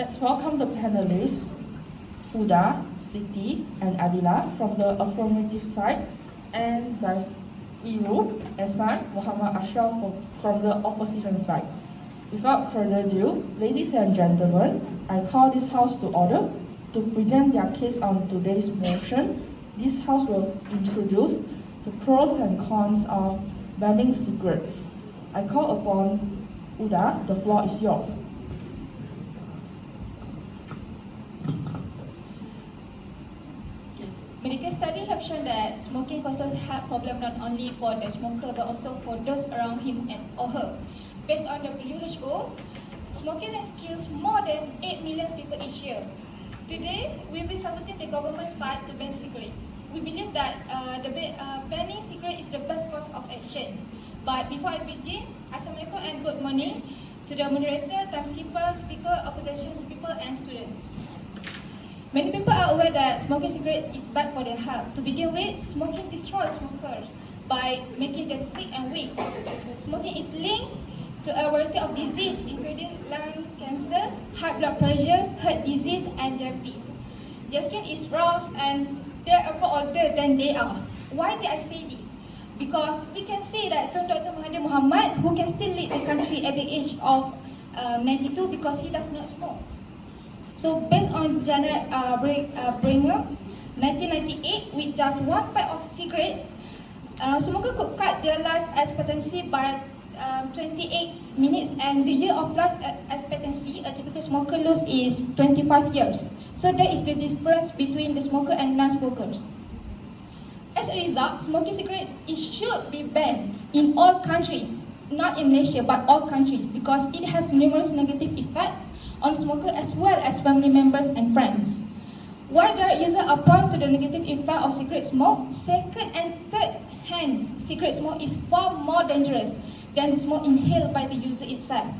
Let's welcome the panelists, Huda, Siti, and Adila from the affirmative side, and Iru, Esan, Muhammad Ashraf from the opposition side. Without further ado, ladies and gentlemen, I call this House to order. To present their case on today's motion, this House will introduce the pros and cons of banning cigarettes. I call upon Huda, the floor is yours. Medical studies have shown that smoking causes heart problem not only for the smoker but also for those around him and or her. Based on the WHO, smoking has killed more than 8 million people each year. Today, we'll be supporting the government side to ban cigarettes. We believe that banning cigarettes is the best course of action. But before I begin, Assalamualaikum and good morning to the moderator, time skipper, speaker, opposition people, and students. Many people are aware that smoking cigarettes is bad for their health. To begin with, smoking destroys smokers by making them sick and weak. Smoking is linked to a variety of diseases, including lung cancer, high blood pressure, heart disease, and diabetes. Their skin is rough and they are older than they are. Why did I say this? Because we can see that from Dr. Mahathir Mohamad, who can still lead the country at the age of 92 because he does not smoke. So based on Janet Bringer, 1998, with just one pack of cigarettes, smokers could cut their life expectancy by 28 minutes, and the year of life expectancy a typical smoker loses is 25 years. So that is the difference between the smoker and non-smokers. As a result, smoking cigarettes should be banned in all countries, not in Malaysia, but all countries, because it has numerous negative effects on smoker as well as family members and friends. While direct users are prone to the negative effect of cigarette smoke, second and third hand cigarette smoke is far more dangerous than the smoke inhaled by the user itself.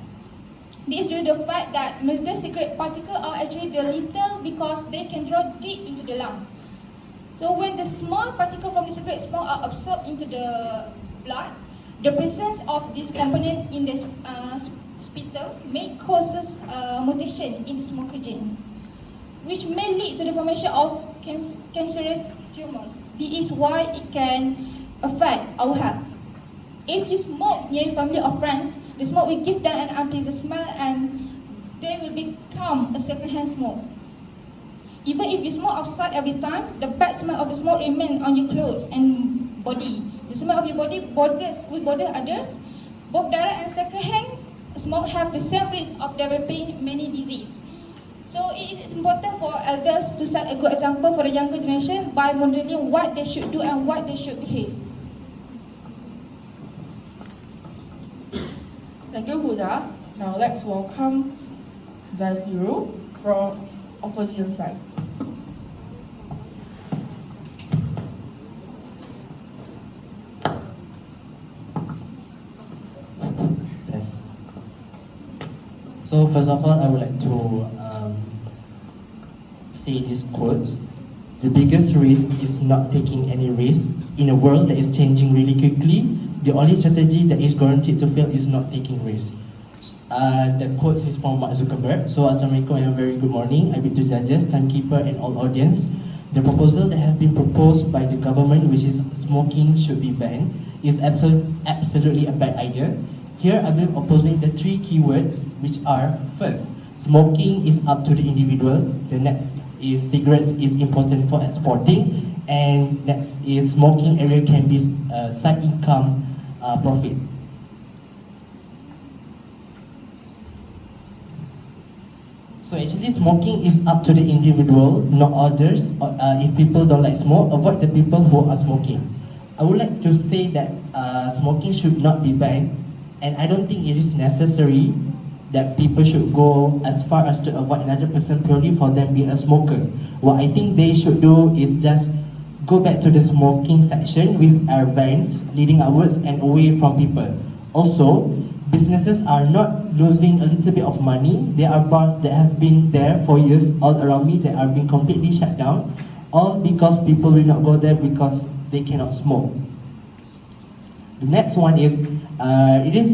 This is due to the fact that melted cigarette particles are actually the lethal because they can draw deep into the lung. So when the small particles from the cigarette smoke are absorbed into the blood, the presence of this component in the spittle may cause mutation in the smoker genes, which may lead to the formation of cancerous tumors. This is why it can affect our health. If you smoke near your family or friends, the smoke will give them an unpleasant smell and they will become a second-hand smoke. Even if you smoke outside every time, the bad smell of the smoke remains on your clothes and body. The smell of your body will bother others. Both direct and second-hand smoke have the same risk of developing many diseases. So it is important for elders to set a good example for the younger generation by modeling what they should do and what they should behave. Thank you, Huda. Now let's welcome Iru from opposition side. So first of all, I would like to say this quote. The biggest risk is not taking any risk. In a world that is changing really quickly, the only strategy that is guaranteed to fail is not taking risk. The quote is from Mark Zuckerberg. So Assalamualaikum and a very good morning. I bid to judges, timekeeper and all audience. The proposal that has been proposed by the government, which is smoking should be banned, is absolutely a bad idea. Here I will opposing the three keywords, which are: first, smoking is up to the individual. The next is cigarettes is important for exporting, and next is smoking area can be side income profit. So actually, smoking is up to the individual, not others. If people don't like smoke, avoid the people who are smoking. I would like to say that smoking should not be banned. And I don't think it is necessary that people should go as far as to avoid another person purely for them being a smoker. What I think they should do is just go back to the smoking section with our vans leading outwards and away from people. Also, businesses are not losing a little bit of money. There are bars that have been there for years all around me that are being completely shut down, all because people will not go there because they cannot smoke. The next one is,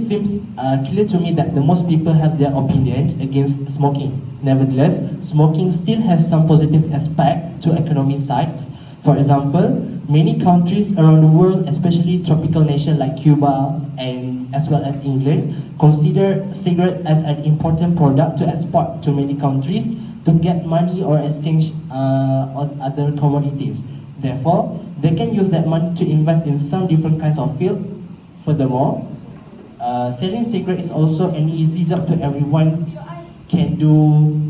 seems clear to me that the most people have their opinion against smoking. Nevertheless, smoking still has some positive aspect to economic sides. For example, many countries around the world, especially tropical nations like Cuba and as well as England, consider cigarette as an important product to export to many countries to get money or exchange on other commodities. Therefore, they can use that money to invest in some different kinds of field. Furthermore, selling cigarettes is also an easy job to everyone can do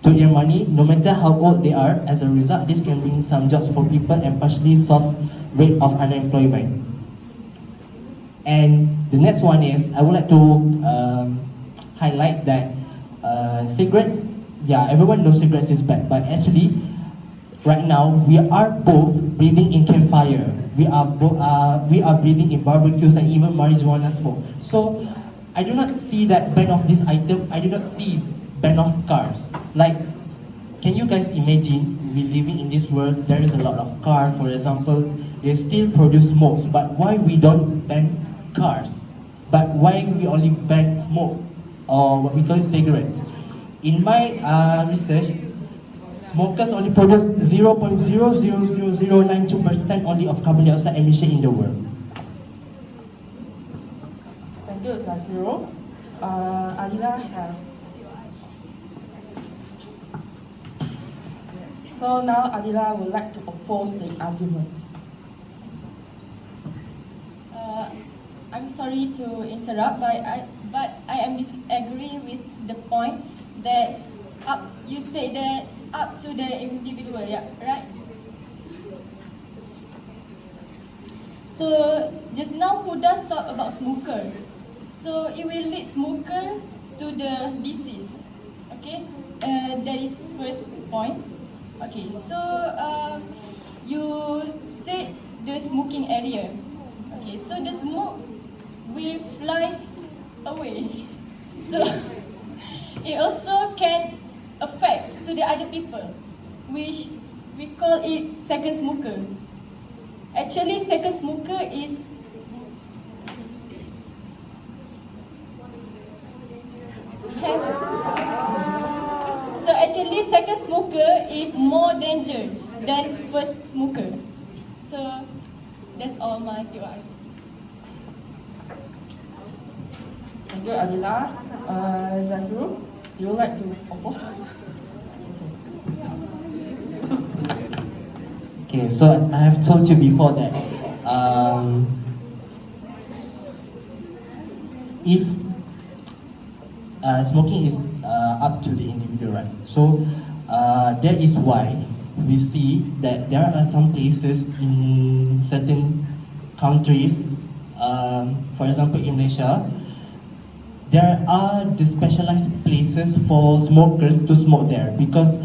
to earn money, no matter how old they are. As a result, this can bring some jobs for people and partially solve rate of unemployment. And the next one is, I would like to highlight that cigarettes, yeah, everyone knows cigarettes is bad, but actually, right now, we are both breathing in campfire. We are breathing in barbecues and even marijuana smoke. So, I do not see that ban of this item. I do not see ban of cars. Like, can you guys imagine we living in this world? There is a lot of cars. For example, they still produce smokes. But why we don't ban cars? But why we only ban smoke or what we call cigarettes? In my research, smokers only produce 0.00092% only of carbon dioxide emission in the world. Thank you, Zafiro. Adila has. So now Adila would like to oppose the arguments. I'm sorry to interrupt, but I am disagree with the point that you say that up to the individual, yeah, right? So just now Huda talk about smoker. So it will lead smoker to the disease. Okay, that is first point. Okay, so you said the smoking area. Okay, so the smoke will fly away. So it also can affect to the other people, which we call it second smoker. Actually, second smoker is so actually second smoker is more danger than first smoker. So that's all my POI. Thank you, Adila. Zafiro, you would like to oppose? Okay, so I have told you before that if smoking is up to the individual, right? So that is why we see that there are some places in certain countries, for example in Malaysia, there are the specialized places for smokers to smoke there, because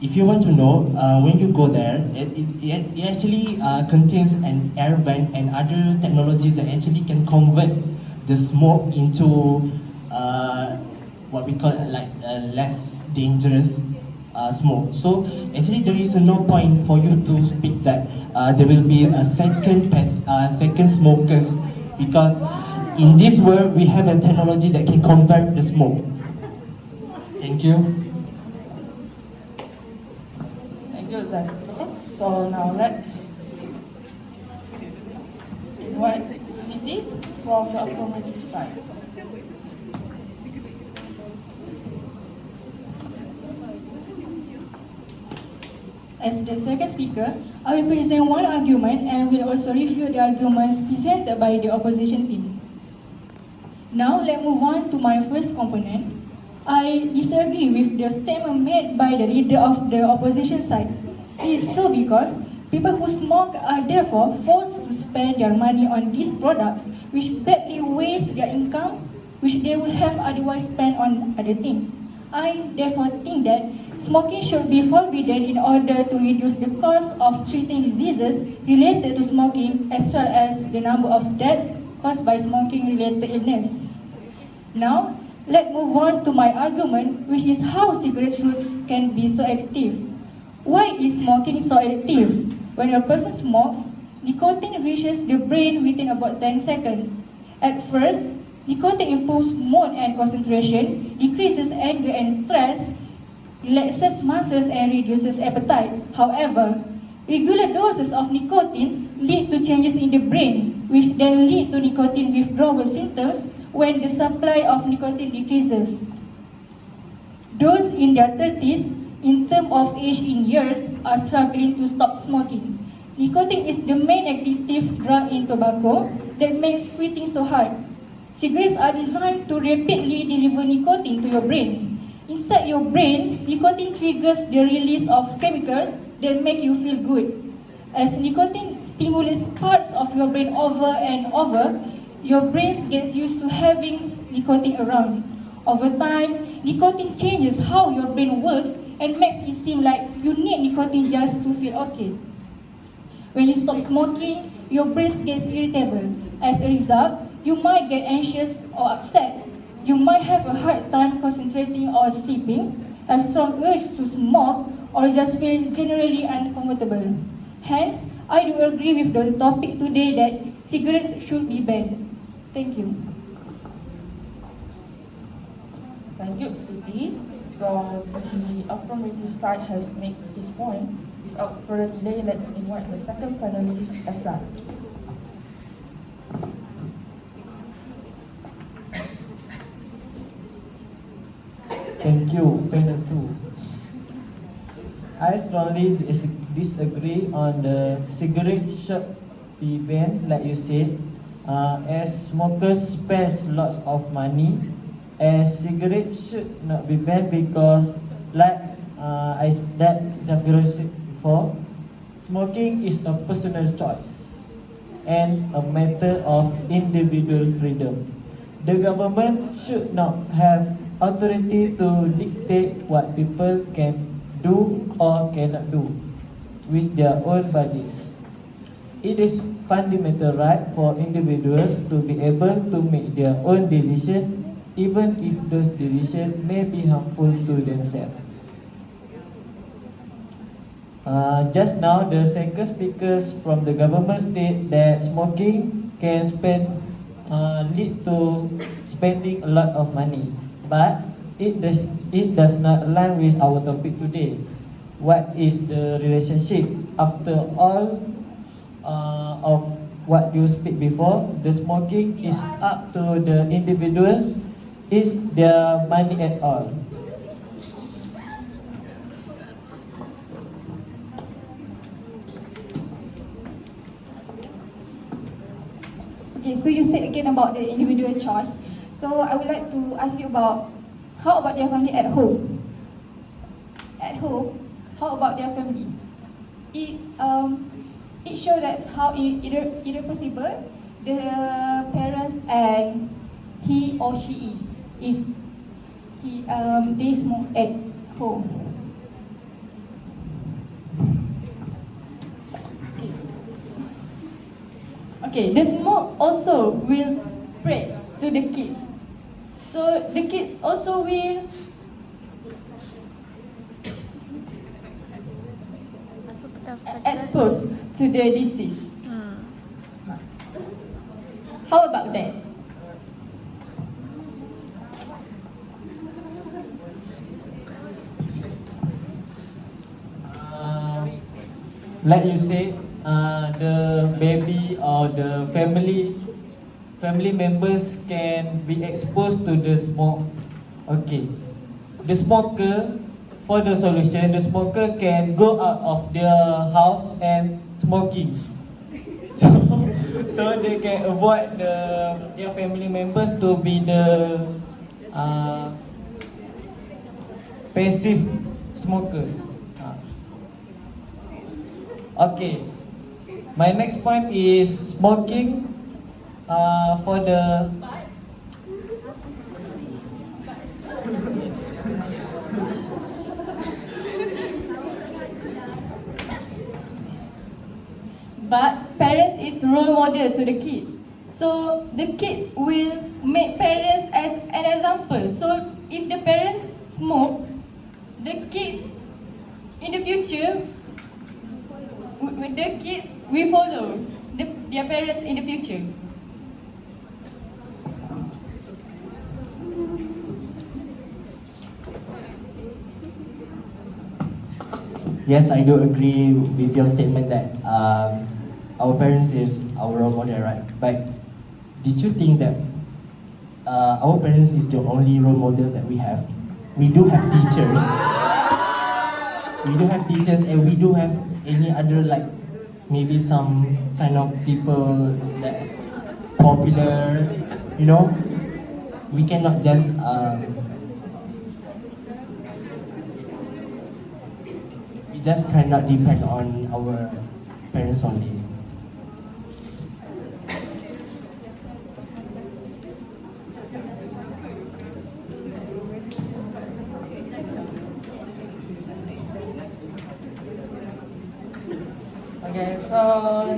if you want to know, when you go there, it actually contains an air vent and other technologies that actually can convert the smoke into what we call like less dangerous smoke. So actually there is no point for you to speak that there will be a second smokers, because in this world we have a technology that can convert the smoke. Thank you. So now let's invite Siti from the affirmative side. As the second speaker, I will present one argument and will also review the arguments presented by the opposition team. Now let's move on to my first component. I disagree with the statement made by the leader of the opposition side. It is so because people who smoke are therefore forced to spend their money on these products, which badly waste their income, which they would have otherwise spent on other things. I therefore think that smoking should be forbidden in order to reduce the cost of treating diseases related to smoking, as well as the number of deaths caused by smoking-related illness. Now, let's move on to my argument, which is how cigarettes can be so addictive. Why is smoking so addictive? When a person smokes, nicotine reaches the brain within about 10 seconds. At first, nicotine improves mood and concentration, decreases anger and stress, relaxes muscles and reduces appetite. However, regular doses of nicotine lead to changes in the brain, which then lead to nicotine withdrawal symptoms when the supply of nicotine decreases. Those in their 30s, in terms of age in years, are struggling to stop smoking. Nicotine is the main addictive drug in tobacco that makes quitting so hard. Cigarettes are designed to rapidly deliver nicotine to your brain. Inside your brain, nicotine triggers the release of chemicals that make you feel good. As nicotine stimulates parts of your brain over and over, your brain gets used to having nicotine around. Over time, nicotine changes how your brain works and makes it seem like you need nicotine just to feel okay. When you stop smoking, your brain gets irritable. As a result, you might get anxious or upset. You might have a hard time concentrating or sleeping, have strong urge to smoke, or just feel generally uncomfortable. Hence, I do agree with the topic today that cigarettes should be banned. Thank you. Thank you, Siti. So the affirmative side has made his point. Without further delay, let's invite the second panelist, Asa. Thank you, panel 2. I strongly disagree on the cigarette should be banned, like you said, as smokers spend lots of money. As cigarettes should not be banned because, like Jafiro said before, smoking is a personal choice and a matter of individual freedom. The government should not have authority to dictate what people can do or cannot do with their own bodies. It is fundamental right for individuals to be able to make their own decisions, even if those decisions may be harmful to themselves. Just now, the second speakers from the government state that smoking can lead to spending a lot of money, but it does not align with our topic today. What is the relationship? After all of what you speak before, the smoking is up to the individuals. Is their money at all? Okay, so you said again about the individual choice. So I would like to ask you about how about their family at home? At home, how about their family? It shows that how irreversible the parents and he or she is if they smoke at home. Okay, the smoke also will spread to the kids. So the kids also will exposed to the disease. How about that? Like you said, the baby or the family members can be exposed to the smoke. Okay, the smoker, for the solution, the smoker can go out of their house and smoking. So they can avoid their family members to be the passive smokers. Okay, my next point is smoking for the But parents is role model to the kids. So the kids will make parents as an example. So if the parents smoke, the kids in the future, the kids will follow. their parents in the future. Yes, I do agree with your statement that our parents is our role model, right? But did you think that our parents is the only role model that we have? We do have teachers. We do have teachers, and we do have any other, like maybe some kind of people that popular. You know, we cannot just we just cannot depend on our parents only. Okay, so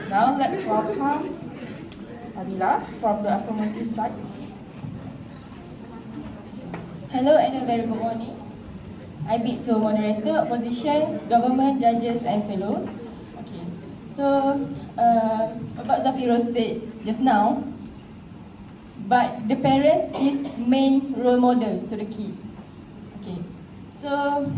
now let's welcome Adila from the affirmative side. Hello and a very good morning. I bid to moderator, oppositions, government, judges and fellows. Okay, so about Zafiro said just now, but the parents is main role model to the kids. Okay, so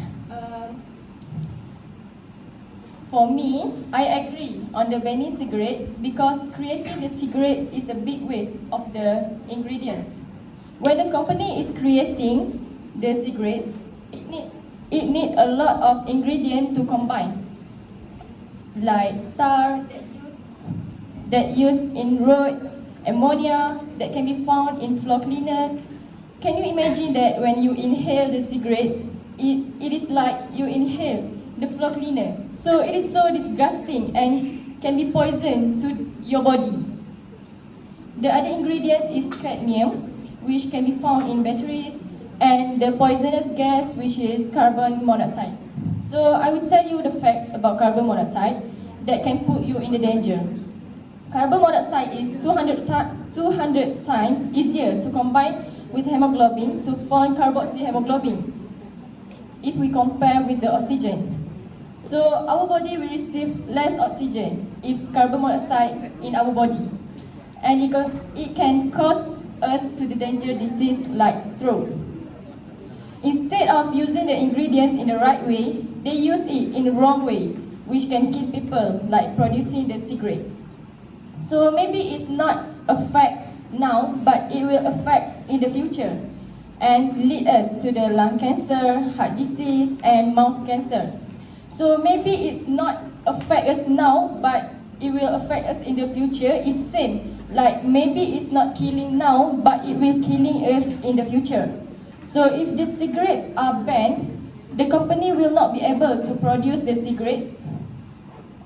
for me, I agree on the banning cigarettes because creating the cigarettes is a big waste of the ingredients. When a company is creating the cigarettes, it need a lot of ingredients to combine, like tar that used in road, ammonia that can be found in floor cleaner. Can you imagine that when you inhale the cigarettes, it is like you inhale the floor cleaner. So it is so disgusting and can be poison to your body. The other ingredients is cadmium, which can be found in batteries, and the poisonous gas, which is carbon monoxide. So I will tell you the facts about carbon monoxide that can put you in the danger. Carbon monoxide is 200 times easier to combine with hemoglobin to form carboxyhemoglobin if we compare with the oxygen. So our body will receive less oxygen if carbon monoxide in our body, and it can cause us to the danger disease like stroke. Instead of using the ingredients in the right way, they use it in the wrong way, which can kill people, like producing the cigarettes. So maybe it's not a fact now, but it will affect in the future and lead us to the lung cancer, heart disease, and mouth cancer. So maybe it's not affect us now, but it will affect us in the future. It's same, like maybe it's not killing now, but it will killing us in the future. So if the cigarettes are banned, the company will not be able to produce the cigarettes,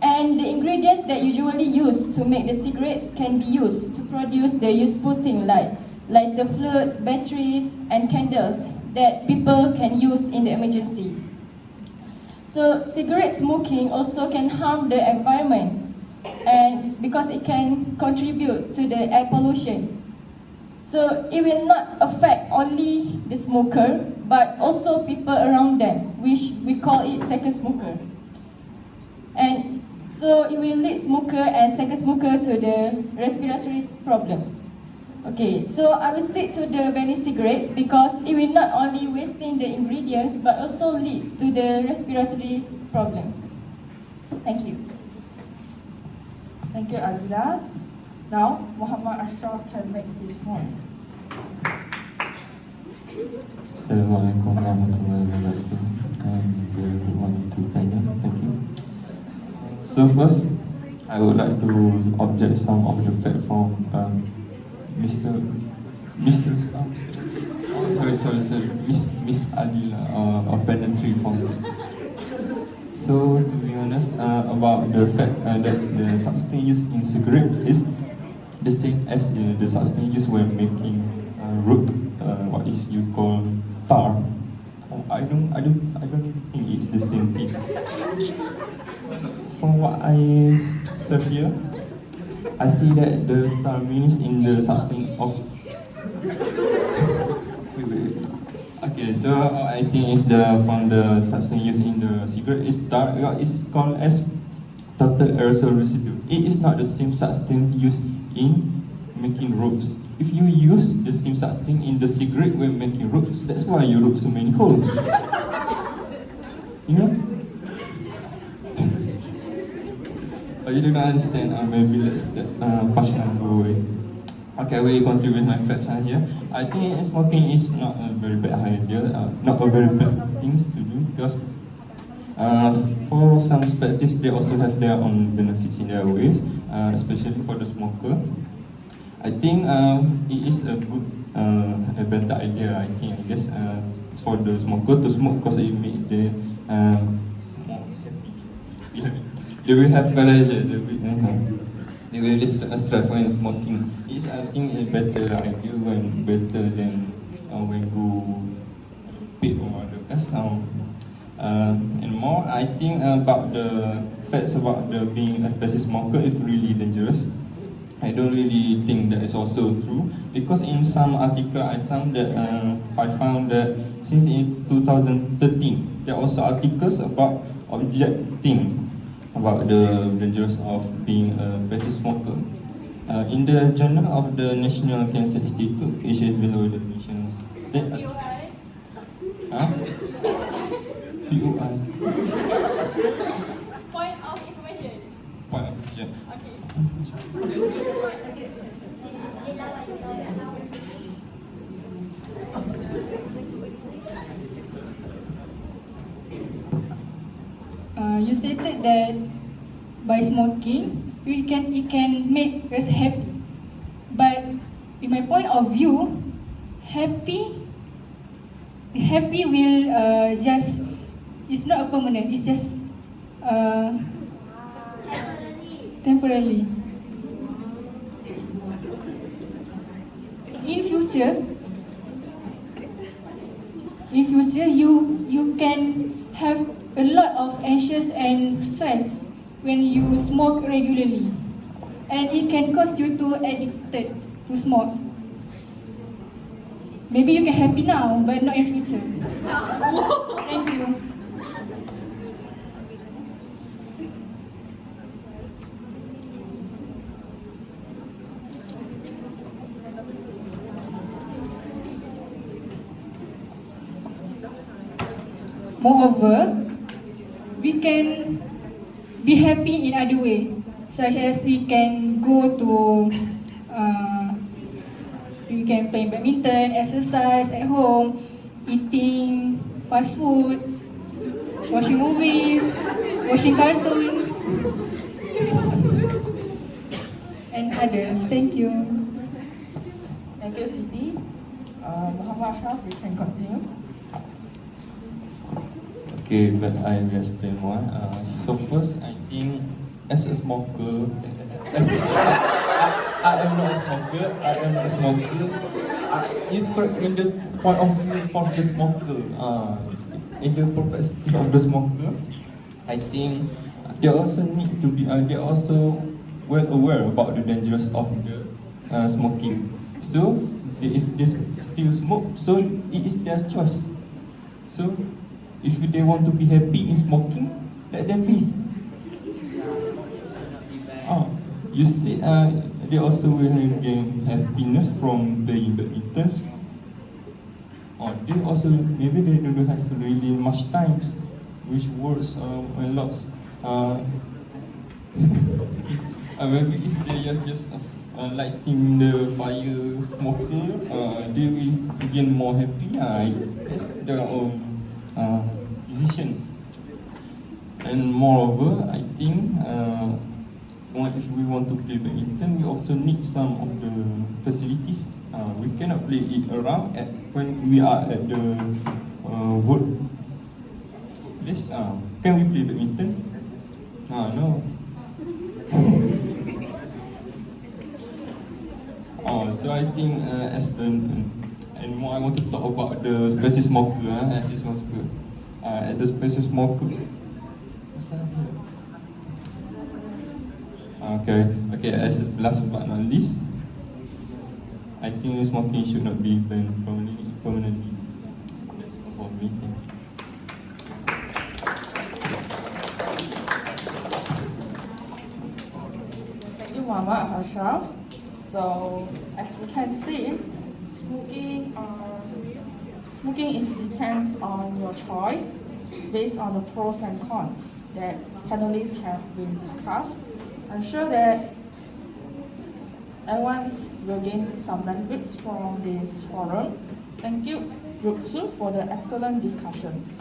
and the ingredients that usually used to make the cigarettes can be used to produce the useful thing like the fluid, batteries, and candles that people can use in the emergency. So cigarette smoking also can harm the environment, and because it can contribute to the air pollution. So it will not affect only the smoker, but also people around them, which we call it second smoker. And so it will lead smoker and second smoker to the respiratory problems. Okay, so I will stick to the banning cigarettes because it will not only wasting the ingredients, but also lead to the respiratory problems. Thank you. Thank you, Adila. Now, Muhammad Ashraf can make his point. Assalamualaikum warahmatullahi wabarakatuh. And good morning to Kenya. Thank you. So first, I would like to object some of the fact from Mr. Miss Adila of Penitentiary Form. So to be honest, about the fact that the substance used in cigarette is the same as the substance used when making root, what is you call tar. I don't think it's the same thing. From what I search here, I see that the tar means in the substance of. Wait. Okay, so I think it's from the substance used in the cigarette is tar. It's called as total aerosol residue. it is not the same substance used in making ropes. If you use the same substance in the cigarette when making ropes, that's why you rope so many holes. You know? But you do not understand, maybe let's pass on the way. Okay, we continue with my facts here. I think smoking is not a very bad idea, not a very bad thing to do, because for some perspectives, they also have their own benefits in their ways, especially for the smoker. I think it is a good, a better idea, I guess, for the smoker to smoke, because it makes them more happy. Yeah. They will have pleasure, they will less stress when smoking. It's, I think, a better idea when better than when you pay or other. And more, I think about the facts about the being a passive smoker is really dangerous. I don't really think that is also true, because in some article I found that since in 2013 there are also articles about objecting about the dangers of being a passive smoker. In the Journal of the National Cancer Institute, it is below the definitions. POI? Huh? POI. Point of information. Point, yeah. Okay. You stated that by smoking, it can make us happy. But in my point of view, happy will just, it's not a permanent, it's just temporarily. In future, you can have a lot of anxious and stress when you smoke regularly, and it can cause you to addicted to smoke. Maybe you can happy now, but not in future. Thank you. Moreover, we can be happy in other ways, such as we can go to, we can play badminton, exercise at home, eating fast food, watching movies, watching cartoons, and others. Thank you. Thank you, Siti. Muhammad Ashraf, you can continue. Okay, but I will explain more. So first, I think as a smoker, I am not a smoker. It's in the point of view from the smoker. In the perspective of the smoker, I think they also need to be. They are also well aware about the dangers of the smoking. So if they still smoke, so it is their choice. So if they want to be happy in smoking, let them be. You see, they also will gain happiness from playing badminton. They also, maybe they don't have really much time, which works a lot. Maybe if they are just lighting the fire smoker, they will gain more happy. That's their own decision. And moreover, I think if we want to play badminton, we also need some of the facilities. We cannot play it around when we are at the work place. Can we play badminton? No. So I think and more I want to talk about the passive smoker. At the passive smoker. Okay. As last but not least, I think smoking should not be banned permanently. That's all for me. Thank you. Muhammad Ashraf. So, as we can see, smoking is depends on your choice based on the pros and cons that panelists have been discussed. I'm sure that everyone will gain some benefits from this forum. Thank you, Group 2, for the excellent discussions.